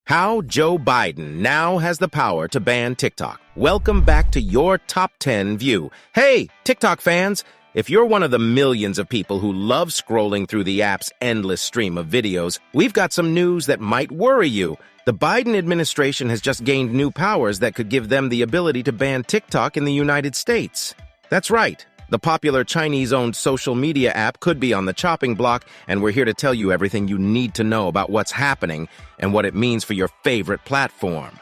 How Joe Biden now has the power to ban TikTok. Welcome back to your Top 10 View. Hey, TikTok fans! If you're one of the millions of people who love scrolling through the app's endless stream of videos, we've got some news that might worry you. The Biden administration has just gained new powers that could give them the ability to ban TikTok in the United States. That's right. The popular Chinese-owned social media app could be on the chopping block, and we're here to tell you everything you need to know about what's happening and what it means for your favorite platform.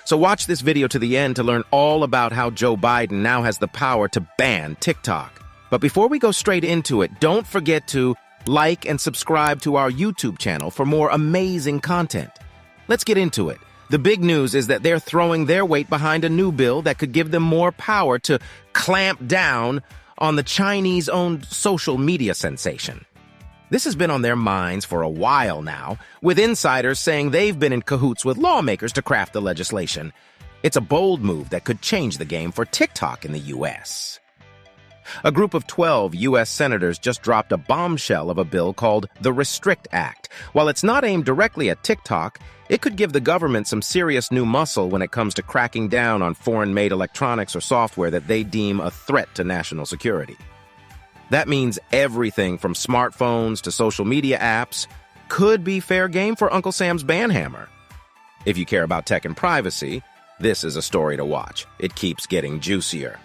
So watch this video to the end to learn all about how Joe Biden now has the power to ban TikTok. But before we go straight into it, don't forget to like and subscribe to our YouTube channel for more amazing content. Let's get into it. The big news is that they're throwing their weight behind a new bill that could give them more power to clamp down on the Chinese-owned social media sensation. This has been on their minds for a while now, with insiders saying they've been in cahoots with lawmakers to craft the legislation. It's a bold move that could change the game for TikTok in the U.S. A group of 12 U.S. senators just dropped a bombshell of a bill called the Restrict Act. While it's not aimed directly at TikTok, it could give the government some serious new muscle when it comes to cracking down on foreign-made electronics or software that they deem a threat to national security. That means everything from smartphones to social media apps could be fair game for Uncle Sam's banhammer. If you care about tech and privacy, this is a story to watch. It keeps getting juicier.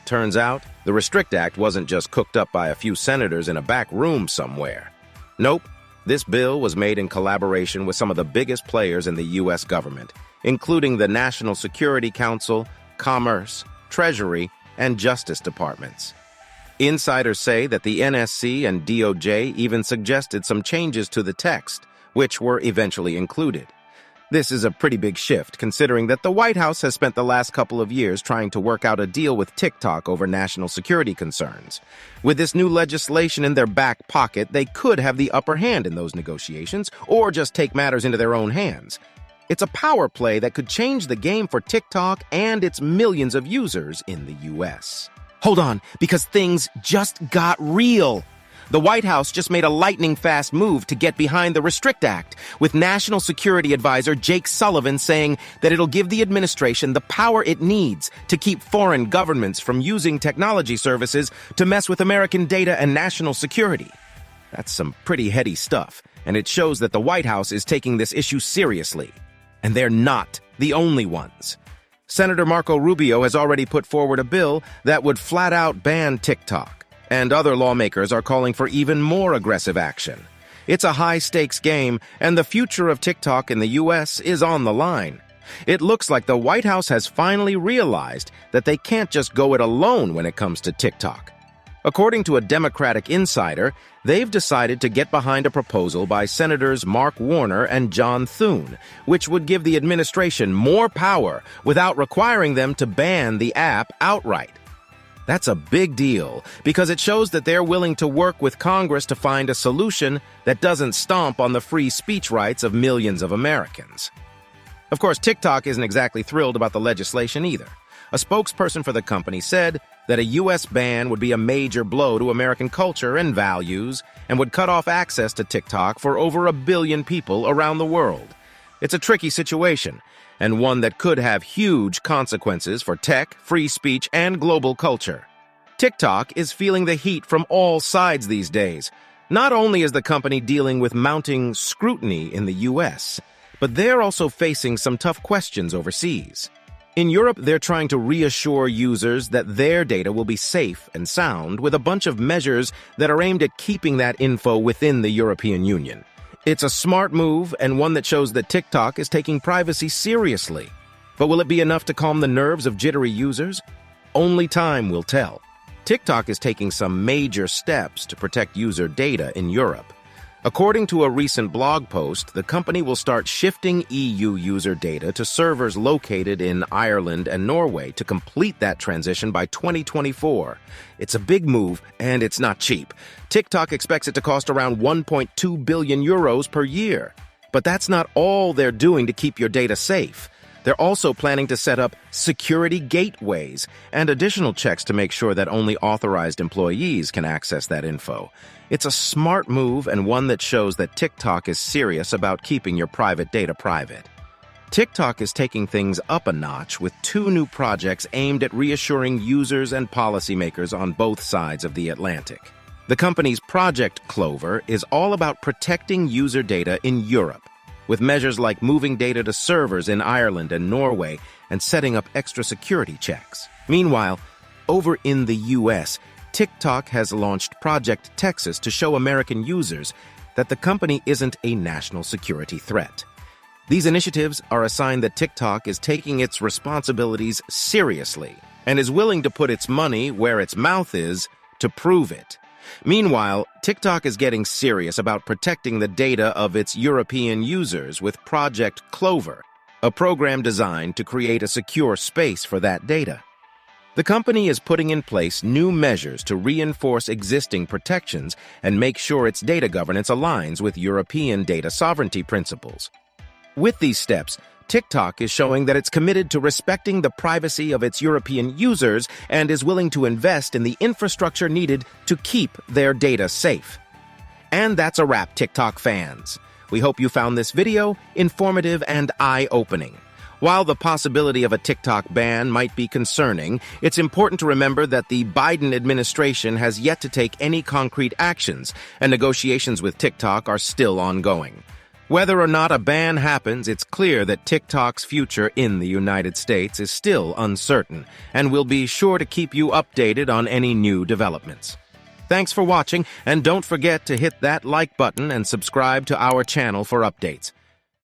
Turns out, the Restrict Act wasn't just cooked up by a few senators in a back room somewhere. Nope. This bill was made in collaboration with some of the biggest players in the U.S. government, including the National Security Council, Commerce, Treasury, and Justice Departments. Insiders say that the NSC and DOJ even suggested some changes to the text, which were eventually included. This is a pretty big shift, considering that the White House has spent the last couple of years trying to work out a deal with TikTok over national security concerns. With this new legislation in their back pocket, they could have the upper hand in those negotiations, or just take matters into their own hands. It's a power play that could change the game for TikTok and its millions of users in the U.S. Hold on, because things just got real. The White House just made a lightning-fast move to get behind the Restrict Act, with National Security Advisor Jake Sullivan saying that it'll give the administration the power it needs to keep foreign governments from using technology services to mess with American data and national security. That's some pretty heady stuff, and it shows that the White House is taking this issue seriously. And they're not the only ones. Senator Marco Rubio has already put forward a bill that would flat-out ban TikTok. And other lawmakers are calling for even more aggressive action. It's a high-stakes game, and the future of TikTok in the U.S. is on the line. It looks like the White House has finally realized that they can't just go it alone when it comes to TikTok. According to a Democratic insider, they've decided to get behind a proposal by Senators Mark Warner and John Thune, which would give the administration more power without requiring them to ban the app outright. That's a big deal, because it shows that they're willing to work with Congress to find a solution that doesn't stomp on the free speech rights of millions of Americans. Of course, TikTok isn't exactly thrilled about the legislation either. A spokesperson for the company said that a U.S. ban would be a major blow to American culture and values and would cut off access to TikTok for over 1 billion people around the world. It's a tricky situation, and one that could have huge consequences for tech, free speech, and global culture. TikTok is feeling the heat from all sides these days. Not only is the company dealing with mounting scrutiny in the U.S., but they're also facing some tough questions overseas. In Europe, they're trying to reassure users that their data will be safe and sound with a bunch of measures that are aimed at keeping that info within the European Union. It's a smart move, and one that shows that TikTok is taking privacy seriously. But will it be enough to calm the nerves of jittery users? Only time will tell. TikTok is taking some major steps to protect user data in Europe. According to a recent blog post, the company will start shifting EU user data to servers located in Ireland and Norway to complete that transition by 2024. It's a big move, and it's not cheap. TikTok expects it to cost around 1.2 billion euros per year. But that's not all they're doing to keep your data safe. They're also planning to set up security gateways and additional checks to make sure that only authorized employees can access that info. It's a smart move and one that shows that TikTok is serious about keeping your private data private. TikTok is taking things up a notch with 2 new projects aimed at reassuring users and policymakers on both sides of the Atlantic. The company's Project Clover is all about protecting user data in Europe, with measures like moving data to servers in Ireland and Norway and setting up extra security checks. Meanwhile, over in the US, TikTok has launched Project Texas to show American users that the company isn't a national security threat. These initiatives are a sign that TikTok is taking its responsibilities seriously and is willing to put its money where its mouth is to prove it. Meanwhile, TikTok is getting serious about protecting the data of its European users with Project Clover, a program designed to create a secure space for that data. The company is putting in place new measures to reinforce existing protections and make sure its data governance aligns with European data sovereignty principles. With these steps, TikTok is showing that it's committed to respecting the privacy of its European users and is willing to invest in the infrastructure needed to keep their data safe. And that's a wrap, TikTok fans. We hope you found this video informative and eye-opening. While the possibility of a TikTok ban might be concerning, it's important to remember that the Biden administration has yet to take any concrete actions, and negotiations with TikTok are still ongoing. Whether or not a ban happens, it's clear that TikTok's future in the United States is still uncertain, and we'll be sure to keep you updated on any new developments. Thanks for watching, and don't forget to hit that like button and subscribe to our channel for updates.